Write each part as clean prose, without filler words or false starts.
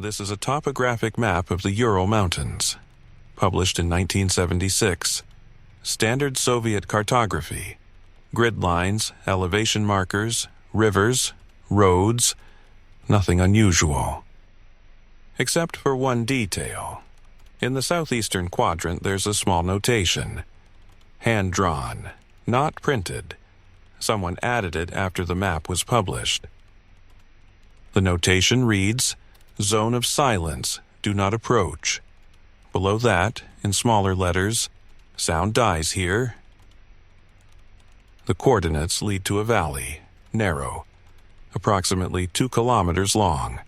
This is a topographic map of the Ural Mountains, published in 1976. Standard Soviet cartography. Grid lines, elevation markers, rivers, roads, nothing unusual. Except for one detail. In the southeastern quadrant there's a small notation. Hand-drawn, not printed. Someone added it after the map was published. The notation reads, "Zone of silence, do not approach." Below that, in smaller letters, "Sound dies here." The coordinates lead to a valley, narrow, approximately 2 kilometers long,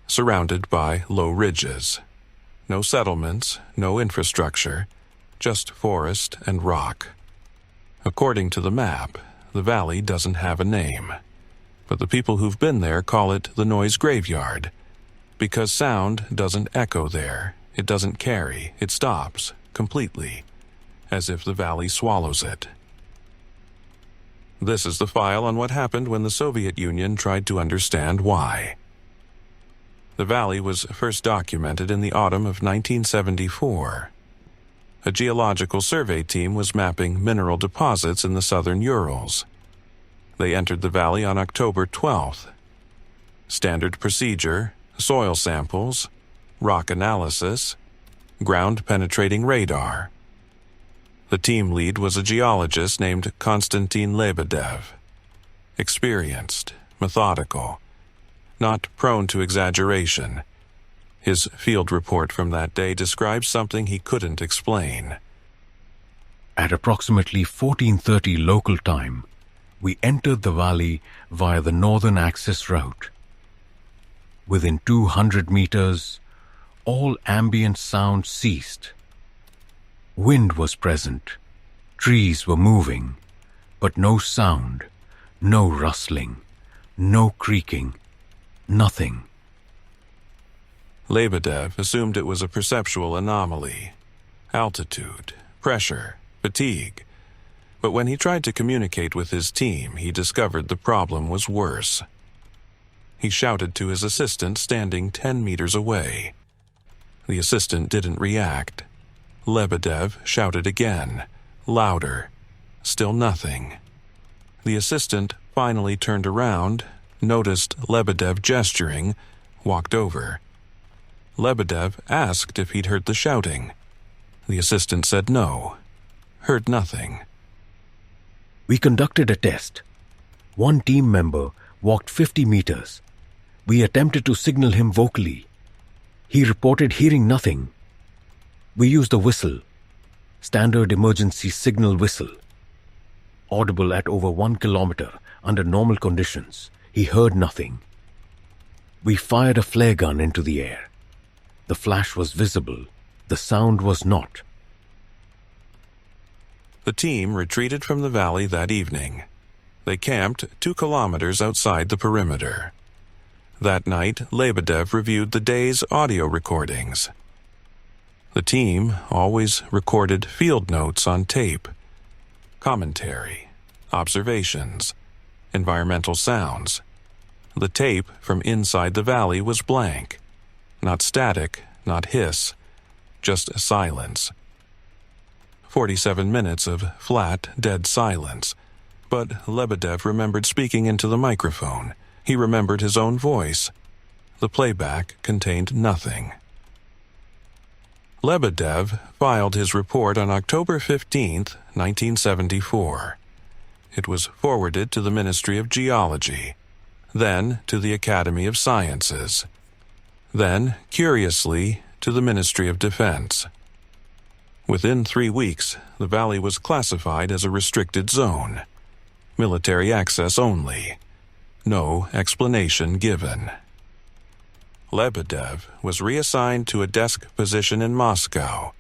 surrounded by low ridges. No settlements, no infrastructure, just forest and rock. According to the map, the valley doesn't have a name, but the people who've been there call it the noise graveyard, because sound doesn't echo there, it doesn't carry, it stops, completely, as if the valley swallows it. This is the file on what happened when the Soviet Union tried to understand why. The valley was first documented in the autumn of 1974. A geological survey team was mapping mineral deposits in the Southern Urals. They entered the valley on October 12th. Standard procedure, soil samples, rock analysis, ground-penetrating radar. The team lead was a geologist named Konstantin Lebedev. Experienced, methodical, not prone to exaggeration. His field report from that day describes something he couldn't explain. At approximately 14:30 local time, we entered the valley via the northern access route. Within 200 meters, all ambient sound ceased. Wind was present, trees were moving, but no sound, no rustling, no creaking, nothing. Lebedev assumed it was a perceptual anomaly, altitude, pressure, fatigue. But when he tried to communicate with his team, he discovered the problem was worse. He shouted to his assistant standing 10 meters away. The assistant didn't react. Lebedev shouted again, louder. Still nothing. The assistant finally turned around, noticed Lebedev gesturing, walked over. Lebedev asked if he'd heard the shouting. The assistant said no. Heard nothing. We conducted a test. One team member walked 50 meters. We attempted to signal him vocally. He reported hearing nothing. We used a whistle, standard emergency signal whistle. Audible at over 1 kilometer under normal conditions, he heard nothing. We fired a flare gun into the air. The flash was visible, the sound was not. The team retreated from the valley that evening. They camped 2 kilometers outside the perimeter. That night, Lebedev reviewed the day's audio recordings. The team always recorded field notes on tape, commentary, observations, environmental sounds. The tape from inside the valley was blank. Not static, not hiss, just silence. 47 minutes of flat, dead silence. But Lebedev remembered speaking into the microphone. He remembered his own voice. The playback contained nothing. Lebedev filed his report on October 15, 1974. It was forwarded to the Ministry of Geology, then to the Academy of Sciences, then, curiously, to the Ministry of Defense. Within 3 weeks, the valley was classified as a restricted zone. Military access only. No explanation given. Lebedev was reassigned to a desk position in Moscow.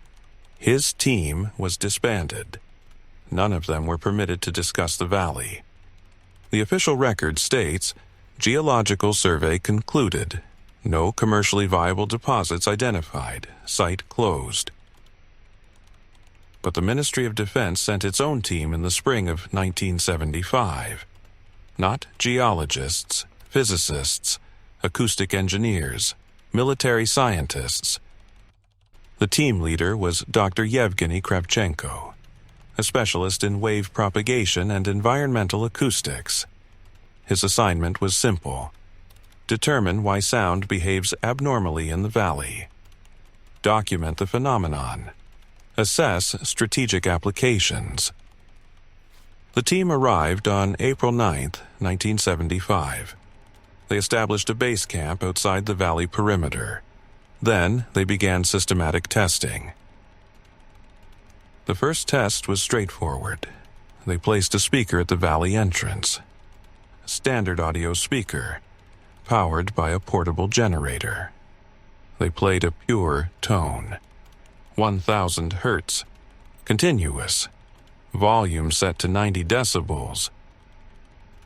His team was disbanded. None of them were permitted to discuss the valley. The official record states, geological survey concluded. No commercially viable deposits identified. Site closed. But the Ministry of Defense sent its own team in the spring of 1975. Not geologists, physicists, acoustic engineers, military scientists. The team leader was Dr. Yevgeny Kravchenko, a specialist in wave propagation and environmental acoustics. His assignment was simple: determine why sound behaves abnormally in the valley, document the phenomenon, assess strategic applications. The team arrived on April 9, 1975. They established a base camp outside the valley perimeter. Then they began systematic testing. The first test was straightforward. They placed a speaker at the valley entrance. A standard audio speaker, powered by a portable generator. They played a pure tone, 1,000 hertz, continuous, volume set to 90 decibels.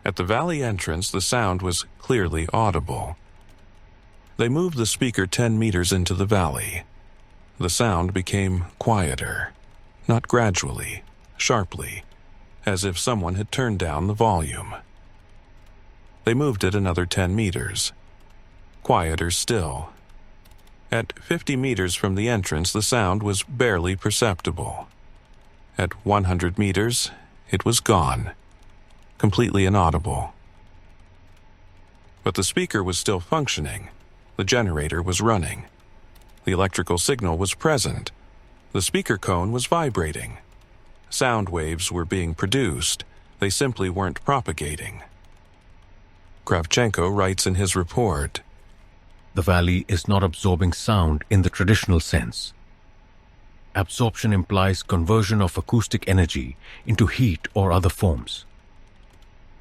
At the valley entrance, the sound was clearly audible. They moved the speaker 10 meters into the valley. The sound became quieter, not gradually, sharply, as if someone had turned down the volume. They moved it another 10 meters. Quieter still. At 50 meters from the entrance, the sound was barely perceptible. At 100 meters, it was gone, completely inaudible. But the speaker was still functioning. The generator was running. The electrical signal was present. The speaker cone was vibrating. Sound waves were being produced. They simply weren't propagating. Kravchenko writes in his report, "The valley is not absorbing sound in the traditional sense. Absorption implies conversion of acoustic energy into heat or other forms.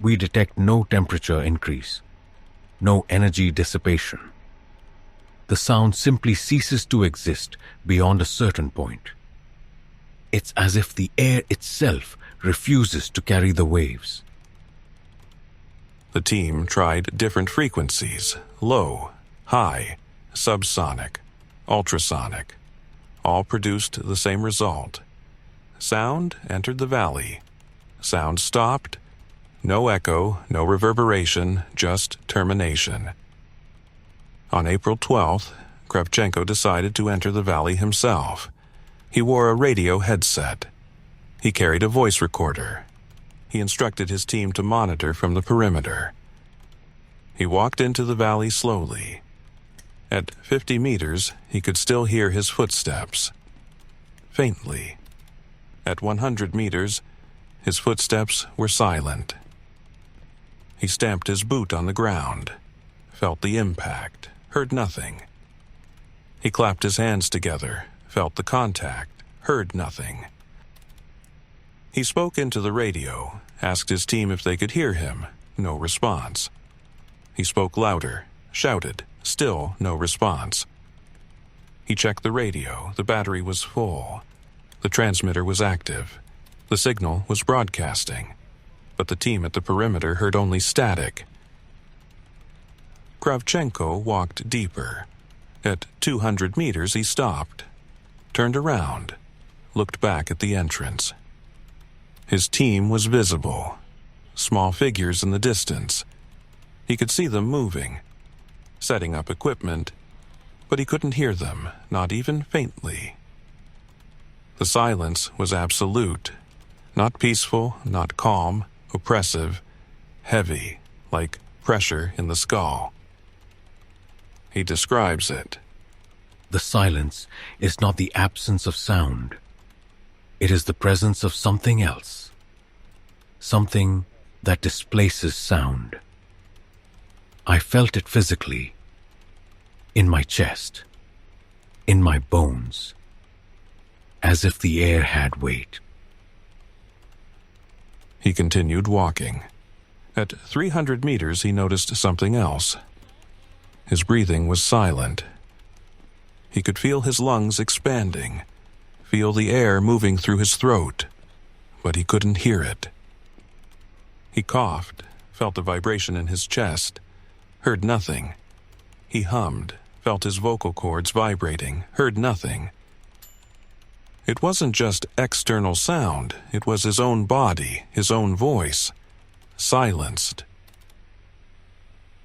We detect no temperature increase, no energy dissipation. The sound simply ceases to exist beyond a certain point. It's as if the air itself refuses to carry the waves." The team tried different frequencies: low, high, subsonic, ultrasonic. All produced the same result. Sound entered the valley. Sound stopped. No echo, no reverberation, just termination. On April 12th, Kravchenko decided to enter the valley himself. He wore a radio headset. He carried a voice recorder. He instructed his team to monitor from the perimeter. He walked into the valley slowly. At 50 meters, he could still hear his footsteps. Faintly. At 100 meters, his footsteps were silent. He stamped his boot on the ground, felt the impact, heard nothing. He clapped his hands together, felt the contact, heard nothing. He spoke into the radio, asked his team if they could hear him. No response. He spoke louder, shouted. Still no response. He checked the radio. The battery was full. The transmitter was active. The signal was broadcasting. But the team at the perimeter heard only static. Kravchenko walked deeper. At 200 meters, he stopped, turned around, looked back at the entrance. His team was visible. Small figures in the distance. He could see them moving, setting up equipment, but he couldn't hear them, not even faintly. The silence was absolute, not peaceful, not calm, oppressive, heavy, like pressure in the skull. He describes it. "The silence is not the absence of sound. It is the presence of something else, something that displaces sound. I felt it physically, in my chest, in my bones, as if the air had weight." He continued walking. At 300 meters, he noticed something else. His breathing was silent. He could feel his lungs expanding, feel the air moving through his throat, but he couldn't hear it. He coughed, felt the vibration in his chest, heard nothing. He hummed, felt his vocal cords vibrating, heard nothing. It wasn't just external sound, it was his own body, his own voice, silenced.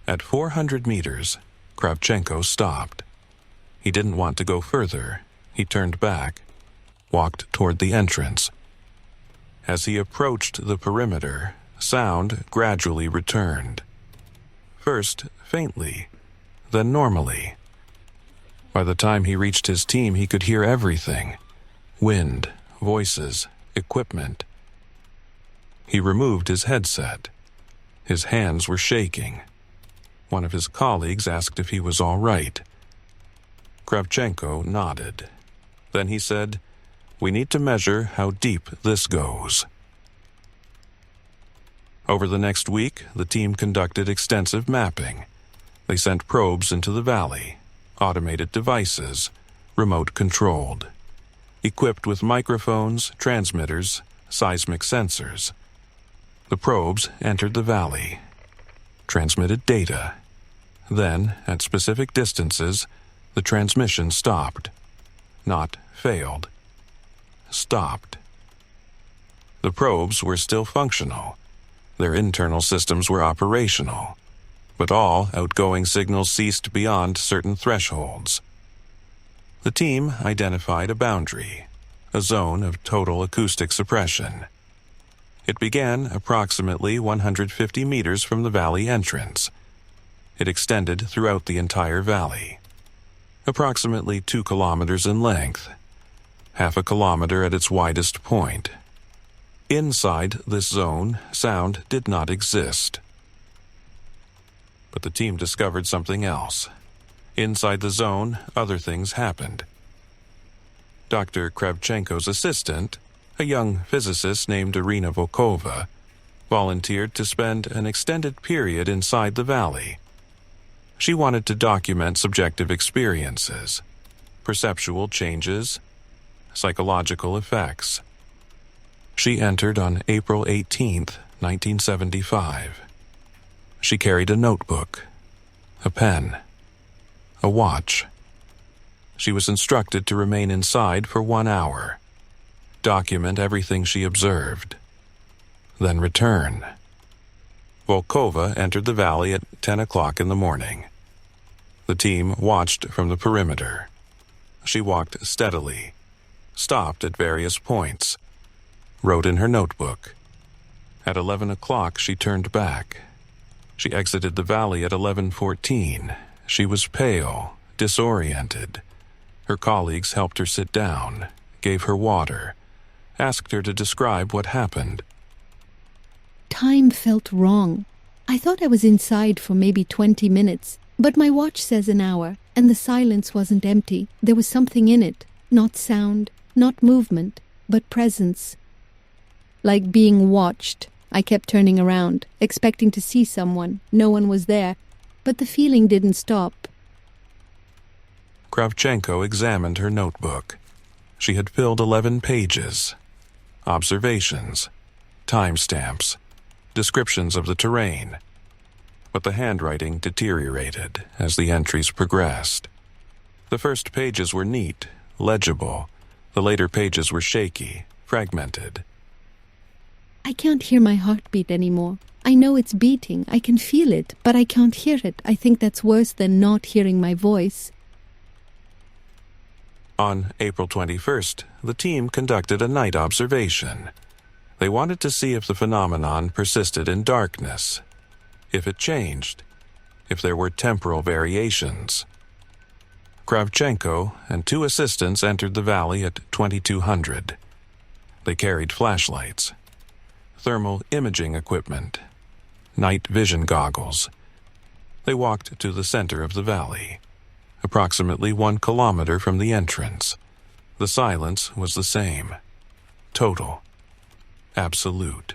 At 400 meters, Kravchenko stopped, He didn't want to go further. He turned back, walked toward the entrance. As he approached the perimeter, sound gradually returned. First faintly, then normally. By the time he reached his team, he could hear everything: wind, voices, equipment. He removed his headset. His hands were shaking. One of his colleagues asked if he was all right. Kravchenko nodded. Then he said, "We need to measure how deep this goes." Over the next week, the team conducted extensive mapping. They sent probes into the valley, automated devices, remote-controlled, equipped with microphones, transmitters, seismic sensors. The probes entered the valley, transmitted data. Then, at specific distances, the transmission stopped. Not failed. Stopped. The probes were still functional. Their internal systems were operational, but all outgoing signals ceased beyond certain thresholds. The team identified a boundary, a zone of total acoustic suppression. It began approximately 150 meters from the valley entrance. It extended throughout the entire valley, approximately 2 kilometers in length, half a kilometer at its widest point. Inside this zone, sound did not exist. But the team discovered something else. Inside the zone, other things happened. Dr. Kravchenko's assistant, a young physicist named Irina Volkova, volunteered to spend an extended period inside the valley. She wanted to document subjective experiences, perceptual changes, psychological effects. She entered on April 18, 1975. She carried a notebook, a pen, a watch. She was instructed to remain inside for 1 hour, document everything she observed, then return. Volkova entered the valley at 10 o'clock in the morning. The team watched from the perimeter. She walked steadily, stopped at various points, wrote in her notebook. At 11 o'clock, she turned back. She exited the valley at 11:14. She was pale, disoriented. Her colleagues helped her sit down, gave her water, asked her to describe what happened. Time felt wrong. I thought I was inside for maybe 20 minutes, but my watch says an hour, and the silence wasn't empty. There was something in it. Not sound, not movement, but presence. Like being watched. I kept turning around, expecting to see someone. No one was there, but the feeling didn't stop. Kravchenko examined her notebook. She had filled 11 pages. Observations, timestamps, descriptions of the terrain. But the handwriting deteriorated as the entries progressed. The first pages were neat, legible. The later pages were shaky, fragmented. I can't hear my heartbeat anymore. I know it's beating. I can feel it, but I can't hear it. I think that's worse than not hearing my voice. On April 21st, the team conducted a night observation. They wanted to see if the phenomenon persisted in darkness, if it changed, if there were temporal variations. Kravchenko and 2 assistants entered the valley at 2200. They carried flashlights, thermal imaging equipment, night vision goggles. They walked to the center of the valley, approximately 1 kilometer from the entrance. The silence was the same, total, absolute.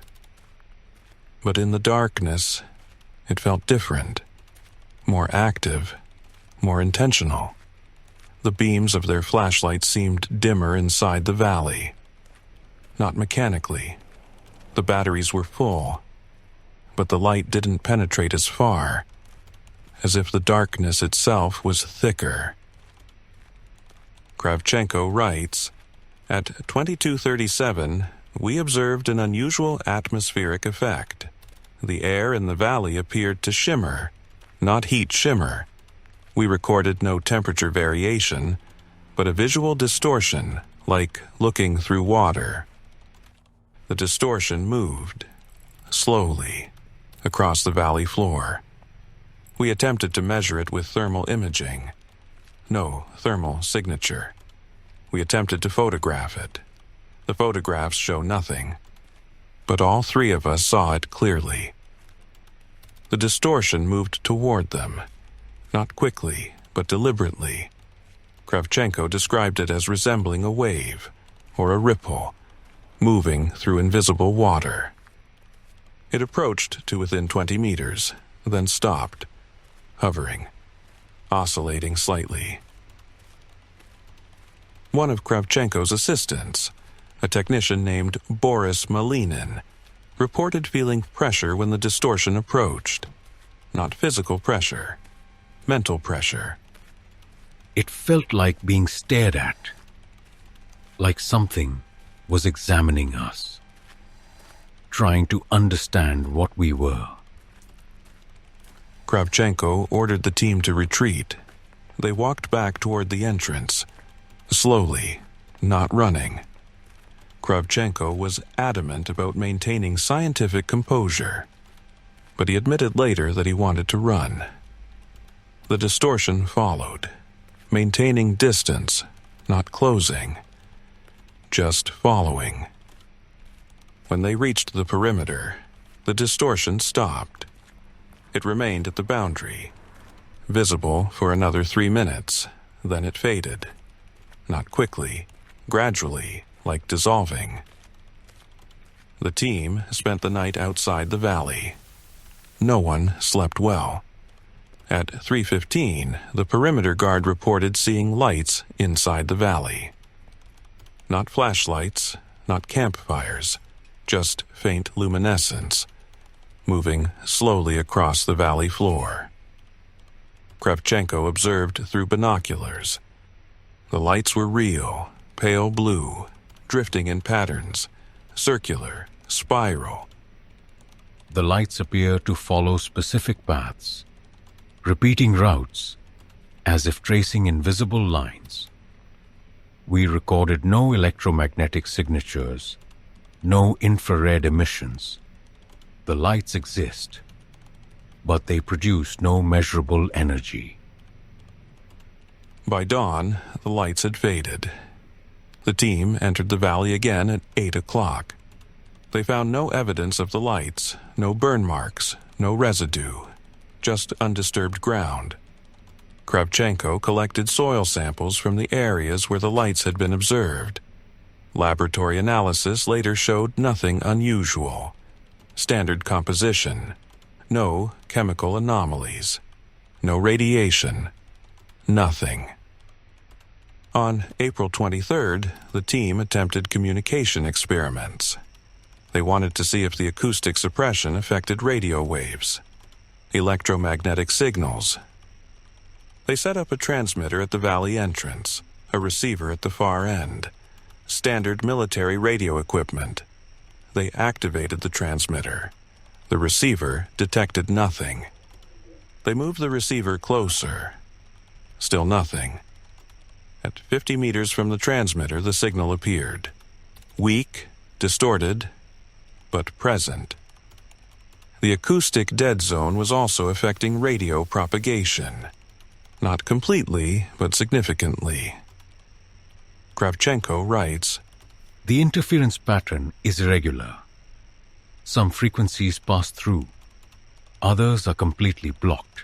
But in the darkness, it felt different, more active, more intentional. The beams of their flashlights seemed dimmer inside the valley. Not mechanically. The batteries were full, but the light didn't penetrate as far, as if the darkness itself was thicker. Kravchenko writes, "At 2237, we observed an unusual atmospheric effect. The air in the valley appeared to shimmer, not heat shimmer, We recorded no temperature variation, but a visual distortion, like looking through water. The distortion moved, slowly, across the valley floor. We attempted to measure it with thermal imaging. No thermal signature. We attempted to photograph it. The photographs show nothing, but all three of us saw it clearly. The distortion moved toward them, not quickly, but deliberately. Kravchenko described it as resembling a wave, or a ripple, moving through invisible water. It approached to within 20 meters, then stopped, hovering, oscillating slightly. One of Kravchenko's assistants, a technician named Boris Malinin, reported feeling pressure when the distortion approached. Not physical pressure, mental pressure. It felt like being stared at, like something was examining us, trying to understand what we were. Kravchenko ordered the team to retreat. They walked back toward the entrance, slowly, not running. Kravchenko was adamant about maintaining scientific composure, but he admitted later that he wanted to run. The distortion followed, maintaining distance, not closing, just following. When they reached the perimeter, the distortion stopped. It remained at the boundary, visible for another 3 minutes, then it faded. Not quickly, gradually, like dissolving. The team spent the night outside the valley. No one slept well. At 3:15, the perimeter guard reported seeing lights inside the valley. Not flashlights, not campfires, just faint luminescence, moving slowly across the valley floor. Kravchenko observed through binoculars. The lights were real, pale blue, drifting in patterns, circular, spiral. The lights appear to follow specific paths, repeating routes, as if tracing invisible lines. We recorded no electromagnetic signatures, no infrared emissions. The lights exist, but they produce no measurable energy. By dawn, the lights had faded. The team entered the valley again at 8 o'clock. They found no evidence of the lights, no burn marks, no residue, just undisturbed ground. Kravchenko collected soil samples from the areas where the lights had been observed. Laboratory analysis later showed nothing unusual. Standard composition, no chemical anomalies, no radiation, nothing. On April 23rd, the team attempted communication experiments. They wanted to see if the acoustic suppression affected radio waves, electromagnetic signals. They set up a transmitter at the valley entrance, a receiver at the far end, standard military radio equipment. They activated the transmitter. The receiver detected nothing. They moved the receiver closer. Still nothing. At 50 meters from the transmitter, the signal appeared. Weak, distorted, but present. The acoustic dead zone was also affecting radio propagation. Not completely, but significantly. Kravchenko writes, The interference pattern is irregular. Some frequencies pass through. Others are completely blocked.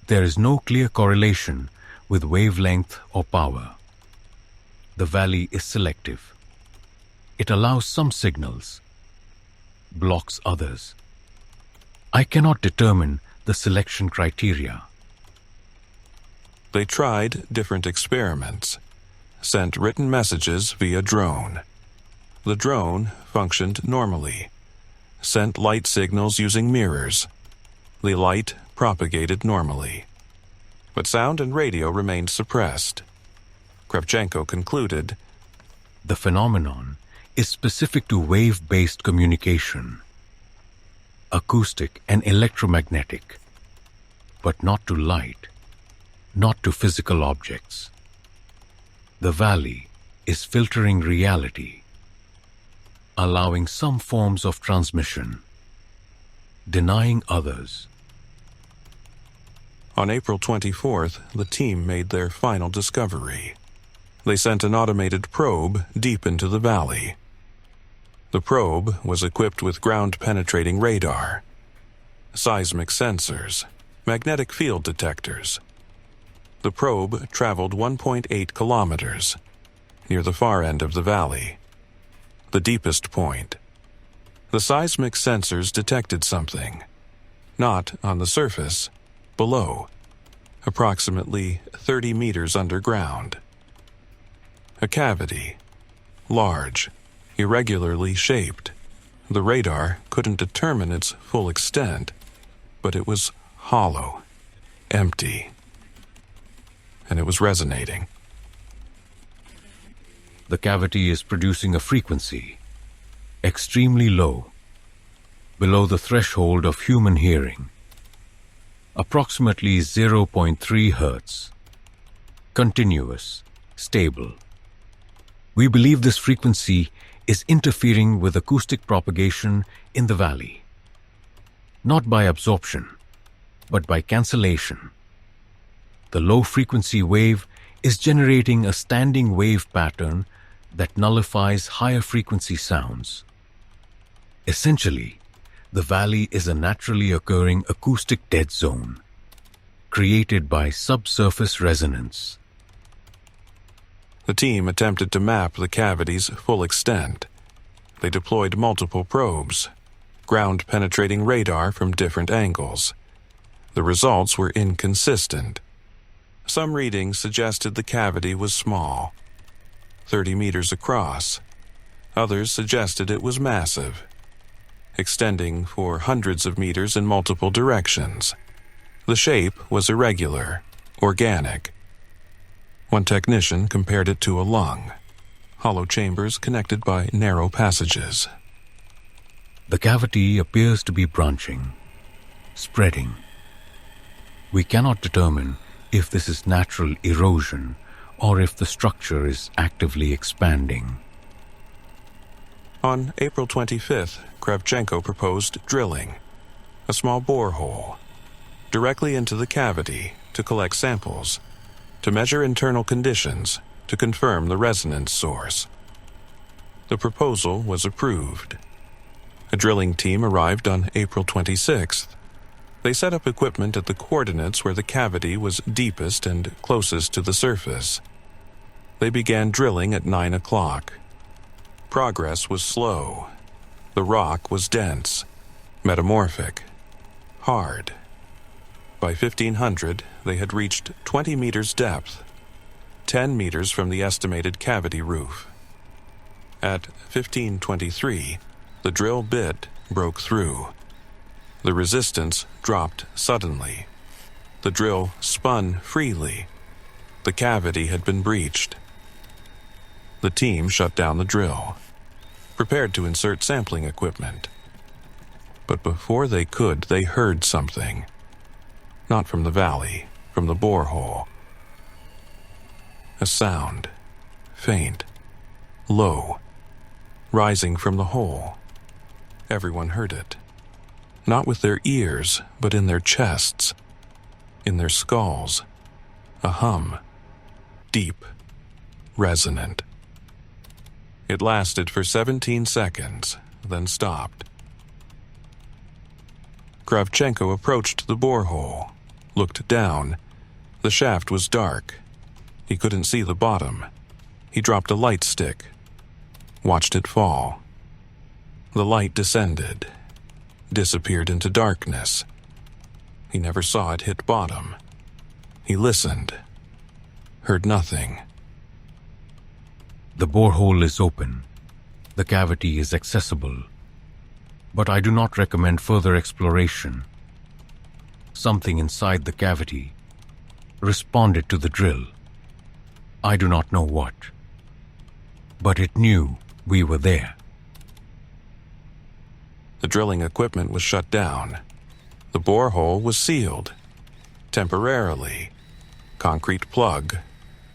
There is no clear correlation with wavelength or power. The valley is selective. It allows some signals, blocks others. I cannot determine the selection criteria. They tried different experiments, sent written messages via drone. The drone functioned normally, sent light signals using mirrors. The light propagated normally, but sound and radio remained suppressed. Kravchenko concluded, The phenomenon is specific to wave-based communication, acoustic and electromagnetic, but not to light. not to physical objects. The valley is filtering reality, allowing some forms of transmission, denying others. On April 24th, the team made their final discovery. They sent an automated probe deep into the valley. The probe was equipped with ground-penetrating radar, seismic sensors, magnetic field detectors. The probe traveled 1.8 kilometers, near the far end of the valley, the deepest point. The seismic sensors detected something, not on the surface, below, approximately 30 meters underground. A cavity, large, irregularly shaped. The radar couldn't determine its full extent, but it was hollow, empty, and it was resonating. The cavity is producing a frequency, extremely low, below the threshold of human hearing, approximately 0.3 Hertz, continuous, stable. We believe this frequency is interfering with acoustic propagation in the valley, not by absorption, but by cancellation. The low-frequency wave is generating a standing wave pattern that nullifies higher-frequency sounds. Essentially, the valley is a naturally occurring acoustic dead zone, created by subsurface resonance. The team attempted to map the cavity's full extent. They deployed multiple probes, ground-penetrating radar from different angles. The results were inconsistent. Some readings suggested the cavity was small, 30 meters across. Others suggested it was massive, extending for hundreds of meters in multiple directions. The shape was irregular, organic. One technician compared it to a lung, hollow chambers connected by narrow passages. The cavity appears to be branching, spreading. We cannot determine if this is natural erosion or if the structure is actively expanding. On April 25th, Kravchenko proposed drilling a small borehole directly into the cavity to collect samples, to measure internal conditions, to confirm the resonance source. The proposal was approved. A drilling team arrived on April 26th. They set up equipment at the coordinates where the cavity was deepest and closest to the surface. They began drilling at 9 o'clock. Progress was slow. The rock was dense, metamorphic, hard. By 1500, they had reached 20 meters depth, 10 meters from the estimated cavity roof. At 1523, the drill bit broke through. The resistance dropped suddenly. The drill spun freely. The cavity had been breached. The team shut down the drill, prepared to insert sampling equipment. But before they could, they heard something. Not from the valley, from the borehole. A sound, faint, low, rising from the hole. Everyone heard it. Not with their ears, but in their chests, in their skulls. A hum, deep, resonant. It lasted for 17 seconds, then stopped. Kravchenko approached the borehole, looked down. The shaft was dark. He couldn't see the bottom. He dropped a light stick, watched it fall. The light descended, disappeared into darkness. He never saw it hit bottom. He listened, heard nothing. The borehole is open. The cavity is accessible. But I do not recommend further exploration. Something inside the cavity responded to the drill. I do not know what. But it knew we were there. The drilling equipment was shut down. The borehole was sealed, temporarily. concrete plug.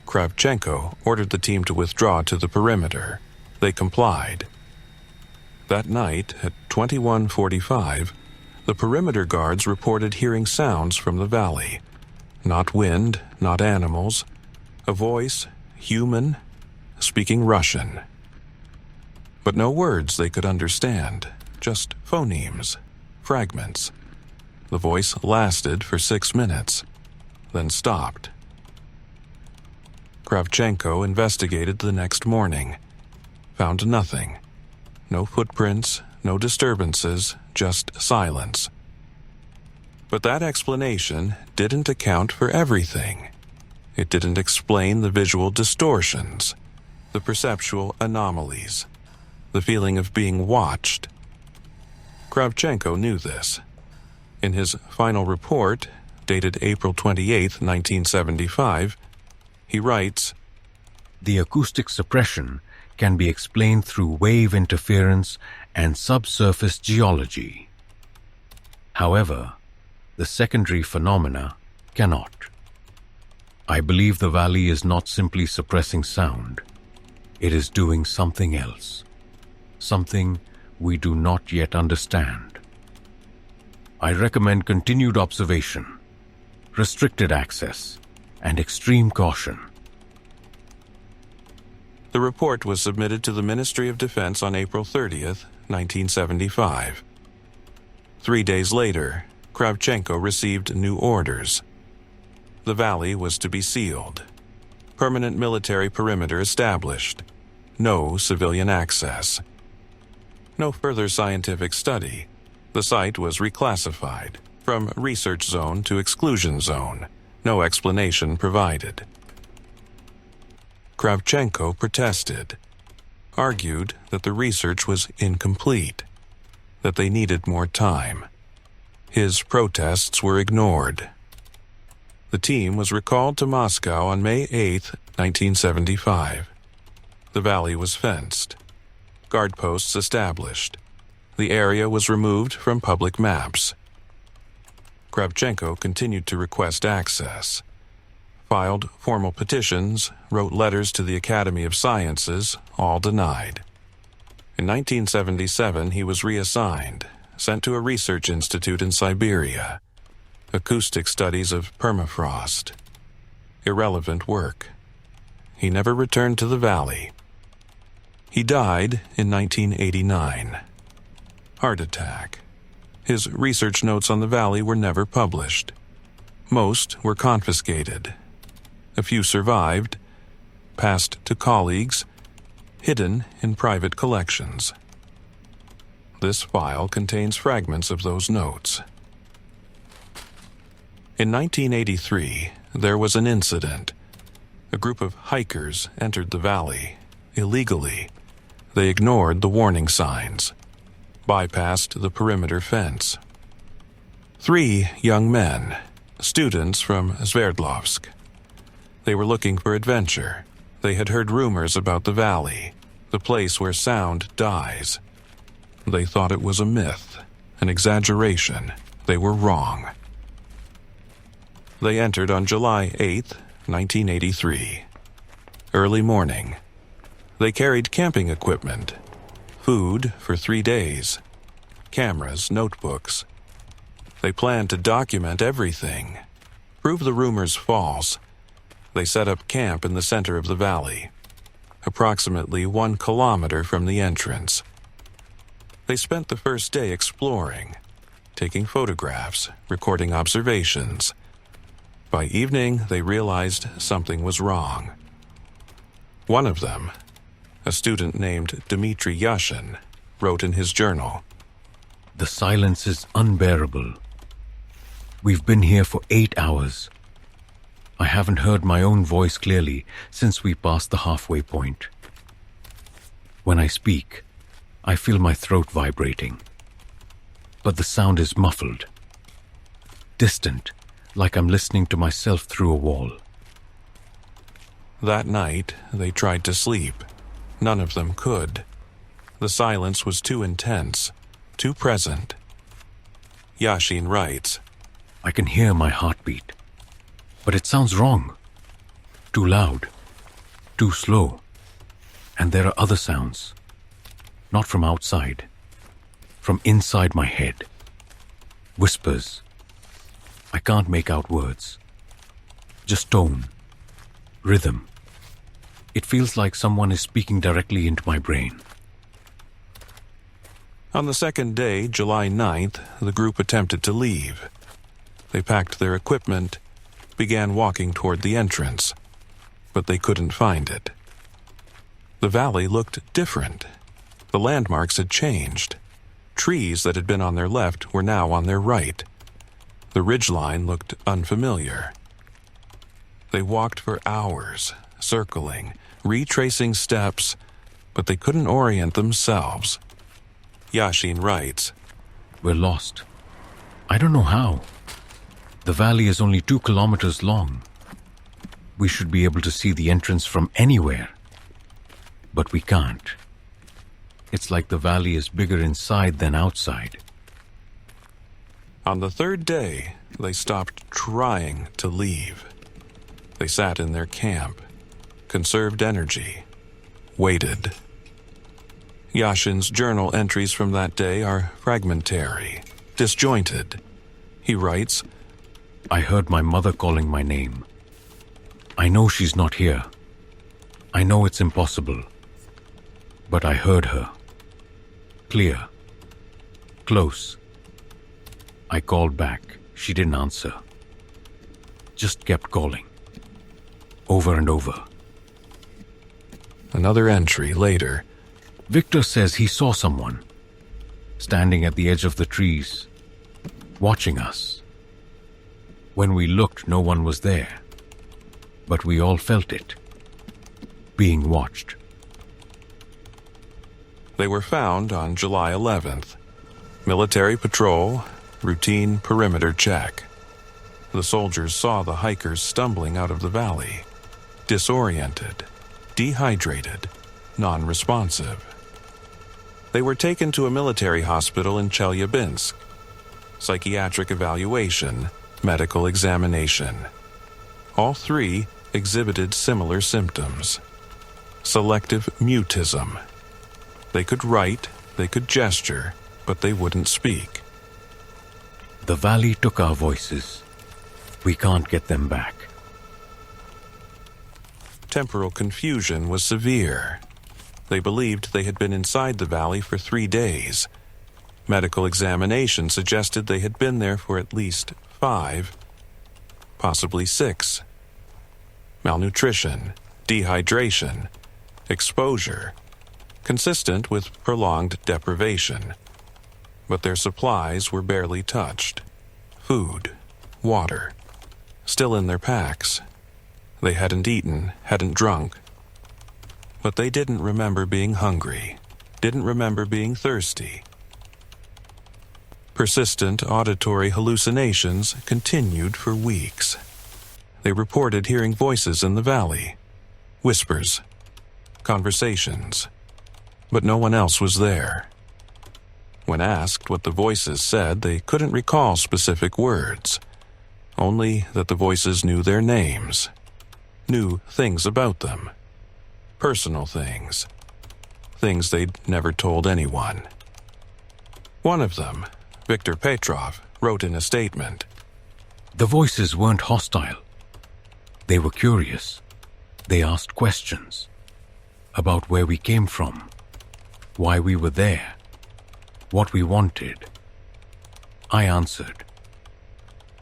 Kravchenko ordered the team to withdraw to the perimeter. They complied. That night, at 21:45, the perimeter guards reported hearing sounds from the valley. Not wind, not animals. A voice, human, speaking Russian. But no words they could understand, just phonemes, fragments. The voice lasted for 6 minutes, then stopped. Kravchenko investigated the next morning. Found nothing. No footprints, no disturbances, just silence. But that explanation didn't account for everything. It didn't explain the visual distortions, the perceptual anomalies, the feeling of being watched. Kravchenko knew this. In his final report, dated April 28, 1975, he writes, "The acoustic suppression can be explained through wave interference and subsurface geology. However, the secondary phenomena cannot. I believe the valley is not simply suppressing sound. It is doing something else, something we do not yet understand. I recommend continued observation, restricted access, and extreme caution." The report was submitted to the Ministry of Defense on April 30, 1975. 3 days later, Kravchenko received new orders. The valley was to be sealed. Permanent military perimeter established. No civilian access. No further scientific study. The site was reclassified from research zone to exclusion zone. No explanation provided. Kravchenko protested, argued that the research was incomplete, that they needed more time. His protests were ignored. The team was recalled to Moscow on May 8, 1975. The valley was fenced. Guard posts established. The area was removed from public maps. Kravchenko continued to request access. Filed formal petitions, wrote letters to the Academy of Sciences, all denied. In 1977, he was reassigned, sent to a research institute in Siberia. Acoustic studies of permafrost. Irrelevant work. He never returned to the valley. He died in 1989. Heart attack. His research notes on the valley were never published. Most were confiscated. A few survived, passed to colleagues, hidden in private collections. This file contains fragments of those notes. In 1983, there was an incident. A group of hikers entered the valley, illegally. They ignored the warning signs, bypassed the perimeter fence. 3 young men, students from Sverdlovsk. They were looking for adventure. They had heard rumors about the valley, the place where sound dies. They thought it was a myth, an exaggeration. They were wrong. They entered on July 8, 1983. Early morning. They carried camping equipment, food for 3 days, cameras, notebooks. They planned to document everything, prove the rumors false. They set up camp in the center of the valley, approximately 1 kilometer from the entrance. They spent the first day exploring, taking photographs, recording observations. By evening, they realized something was wrong. One of them, a student named Dmitry Yashin, wrote in his journal, "The silence is unbearable. We've been here for 8 hours. I haven't heard my own voice clearly since we passed the halfway point. When I speak, I feel my throat vibrating. But the sound is muffled, distant, like I'm listening to myself through a wall." That night, they tried to sleep. None of them could. The silence was too intense, too present. Yashin writes, "I can hear my heartbeat. But it sounds wrong. Too loud. Too slow. And there are other sounds. Not from outside. From inside my head. Whispers. I can't make out words. Just tone. Rhythm. It feels like someone is speaking directly into my brain. On the second day, July 9th, the group attempted to leave. They packed their equipment, began walking toward the entrance, but they couldn't find it. The valley looked different. The landmarks had changed. Trees that had been on their left were now on their right. The ridgeline looked unfamiliar. They walked for hours, circling, retracing steps, but they couldn't orient themselves. Yashin writes, We're lost. I don't know how. The valley is only 2 kilometers long. We should be able to see the entrance from anywhere. But we can't. It's like the valley is bigger inside than outside. On the third day, they stopped trying to leave. They sat in their camp, conserved energy, waited. Yashin's journal entries from that day are fragmentary, disjointed. He writes, I heard my mother calling my name. I know she's not here. I know it's impossible. But I heard her. Clear. Close. I called back. She didn't answer. Just kept calling. Over and over. Another entry later. Victor says he saw someone standing at the edge of the trees, watching us. When we looked, no one was there, but we all felt it, being watched. They were found on July 11th. Military patrol, routine perimeter check. The soldiers saw the hikers stumbling out of the valley, disoriented, dehydrated, non-responsive. They were taken to a military hospital in Chelyabinsk. Psychiatric evaluation, medical examination. All 3 exhibited similar symptoms. Selective mutism. They could write, they could gesture, but they wouldn't speak. The valley took our voices. We can't get them back. Temporal confusion was severe. They believed they had been inside the valley for 3 days. Medical examination suggested they had been there for at least 5, possibly 6. Malnutrition, dehydration, exposure, consistent with prolonged deprivation. But their supplies were barely touched. Food, water, still in their packs. They hadn't eaten, hadn't drunk. But they didn't remember being hungry, didn't remember being thirsty. Persistent auditory hallucinations continued for weeks. They reported hearing voices in the valley, whispers, conversations, but no one else was there. When asked what the voices said, they couldn't recall specific words, only that the voices knew their names, knew things about them. Personal things. Things they'd never told anyone. One of them, Viktor Petrov, wrote in a statement, The voices weren't hostile. They were curious. They asked questions about where we came from, why we were there, what we wanted. I answered.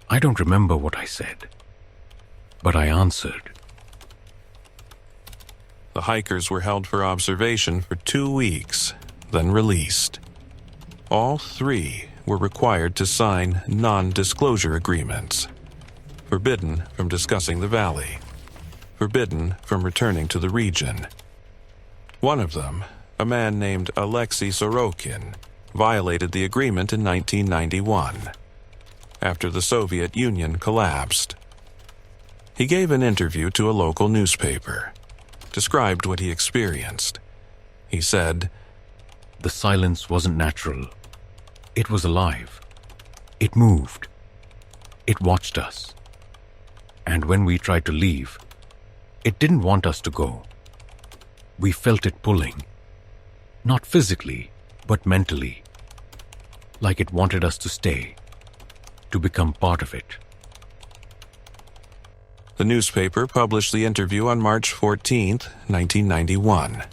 I don't remember what I said, but I answered. The hikers were held for observation for 2 weeks, then released. All 3 were required to sign non-disclosure agreements, forbidden from discussing the valley, forbidden from returning to the region. One of them, a man named Alexei Sorokin, violated the agreement in 1991, after the Soviet Union collapsed. He gave an interview to a local newspaper, described what he experienced. He said, The silence wasn't natural. It was alive. It moved. It watched us. And when we tried to leave, it didn't want us to go. We felt it pulling, not physically, but mentally, like it wanted us to stay, to become part of it. The newspaper published the interview on March 14, 1991.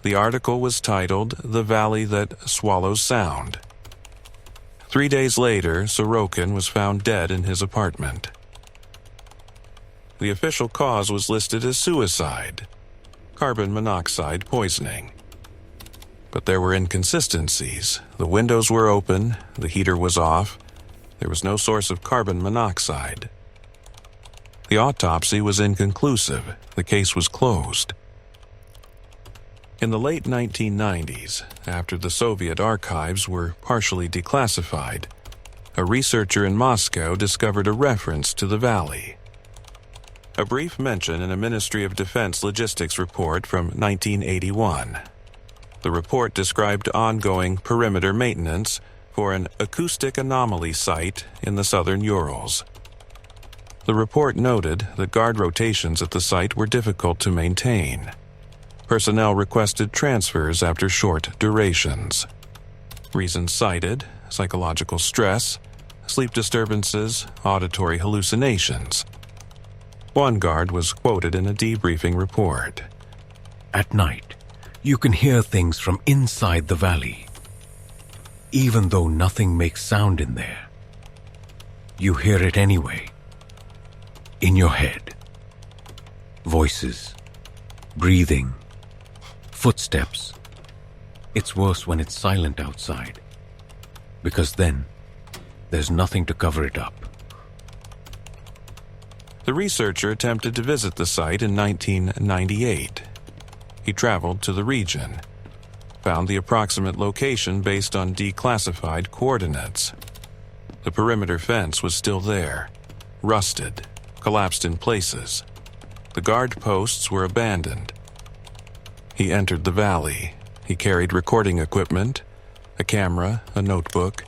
The article was titled "The Valley That Swallows Sound." 3 days later, Sorokin was found dead in his apartment. The official cause was listed as suicide, carbon monoxide poisoning. But there were inconsistencies. The windows were open, the heater was off, there was no source of carbon monoxide. The autopsy was inconclusive. The case was closed. In the late 1990s, after the Soviet archives were partially declassified, a researcher in Moscow discovered a reference to the valley. A brief mention in a Ministry of Defense logistics report from 1981. The report described ongoing perimeter maintenance for an acoustic anomaly site in the Southern Urals. The report noted that guard rotations at the site were difficult to maintain. Personnel requested transfers after short durations. Reasons cited: psychological stress, sleep disturbances, auditory hallucinations. One guard was quoted in a debriefing report. At night, you can hear things from inside the valley. Even though nothing makes sound in there, you hear it anyway. In your head. Voices, breathing, footsteps. It's worse when it's silent outside, because then there's nothing to cover it up. The researcher attempted to visit the site in 1998. He traveled to the region, found the approximate location based on declassified coordinates. The perimeter fence was still there, rusted, collapsed in places. The guard posts were abandoned. He entered the valley. He carried recording equipment, a camera, a notebook.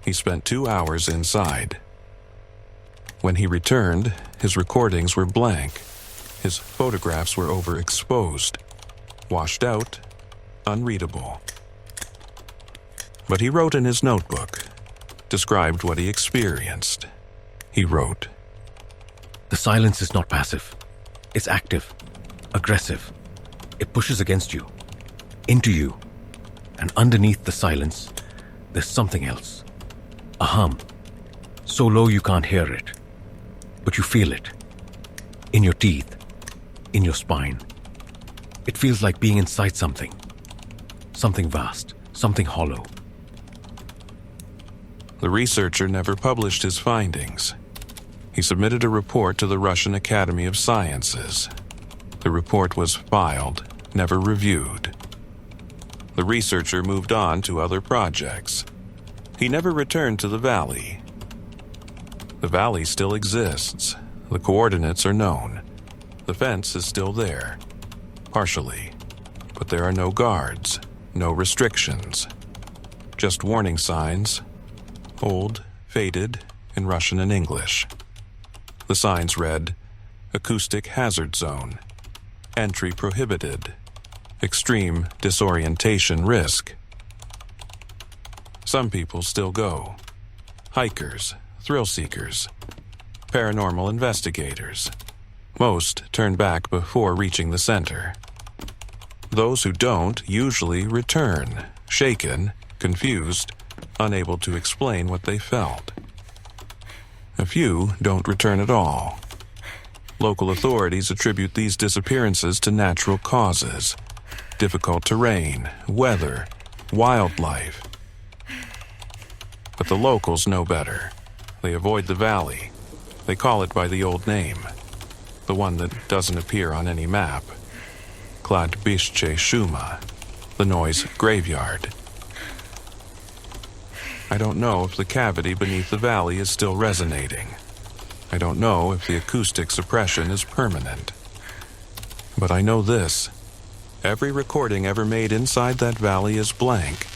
He spent 2 hours inside. When he returned, his recordings were blank. His photographs were overexposed, washed out, unreadable. But he wrote in his notebook, described what he experienced. He wrote, "The silence is not passive. It's active, aggressive. It pushes against you, into you. And underneath the silence, there's something else. A hum, so low you can't hear it. But you feel it. In your teeth, in your spine. It feels like being inside something. Something vast, something hollow." The researcher never published his findings. He submitted a report to the Russian Academy of Sciences. The report was filed, never reviewed. The researcher moved on to other projects. He never returned to the valley. The valley still exists. The coordinates are known. The fence is still there, partially, but there are no guards, no restrictions. Just warning signs, old, faded, in Russian and English. The signs read, "Acoustic Hazard Zone," "Entry Prohibited," "Extreme Disorientation Risk." Some people still go. Hikers, thrill seekers, paranormal investigators. Most turn back before reaching the center. Those who don't usually return, shaken, confused, unable to explain what they felt. A few don't return at all. Local authorities attribute these disappearances to natural causes: difficult terrain, weather, wildlife. But the locals know better. They avoid the valley. They call it by the old name, the one that doesn't appear on any map: Kladbiszcze Shuma, the noise graveyard. I don't know if the cavity beneath the valley is still resonating. I don't know if the acoustic suppression is permanent. But I know this: every recording ever made inside that valley is blank.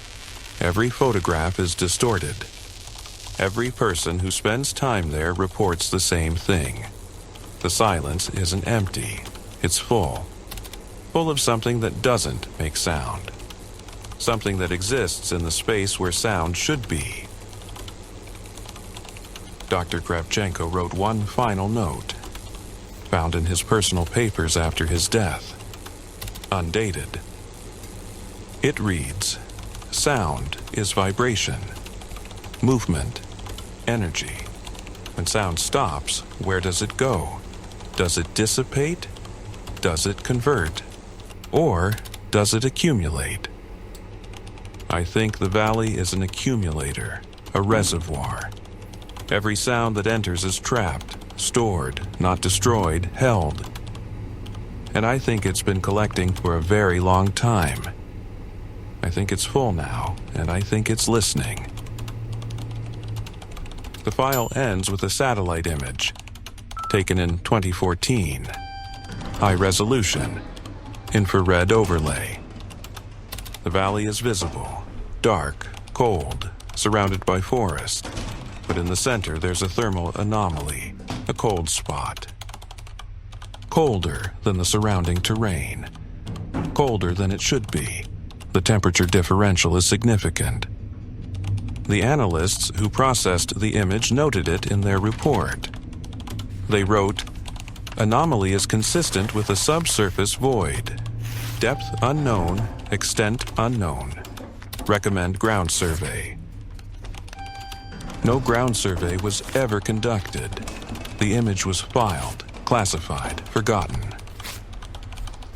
Every photograph is distorted. Every person who spends time there reports the same thing. The silence isn't empty, it's full. Full of something that doesn't make sound. Something that exists in the space where sound should be. Dr. Kravchenko wrote one final note, found in his personal papers after his death, undated. It reads, "Sound is vibration, movement, energy. When sound stops, where does it go? Does it dissipate? Does it convert? Or does it accumulate?" I think the valley is an accumulator, a reservoir. Every sound that enters is trapped, stored, not destroyed, held. And I think it's been collecting for a very long time. I think it's full now, and I think it's listening. The file ends with a satellite image, taken in 2014. High resolution, infrared overlay. The valley is visible, dark, cold, surrounded by forest. But in the center there's a thermal anomaly, a cold spot. Colder than the surrounding terrain. Colder than it should be. The temperature differential is significant. The analysts who processed the image noted it in their report. They wrote, "Anomaly is consistent with a subsurface void. Depth unknown, extent unknown. Recommend ground survey." No ground survey was ever conducted. The image was filed, classified, forgotten.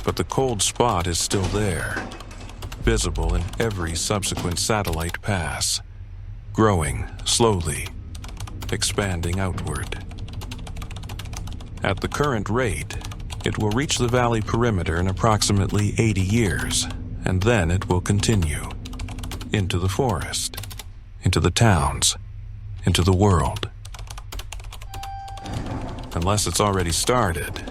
But the cold spot is still there, visible in every subsequent satellite pass, growing slowly, expanding outward. At the current rate, it will reach the valley perimeter in approximately 80 years, and then it will continue into the forest, into the towns, into the world. Unless it's already started,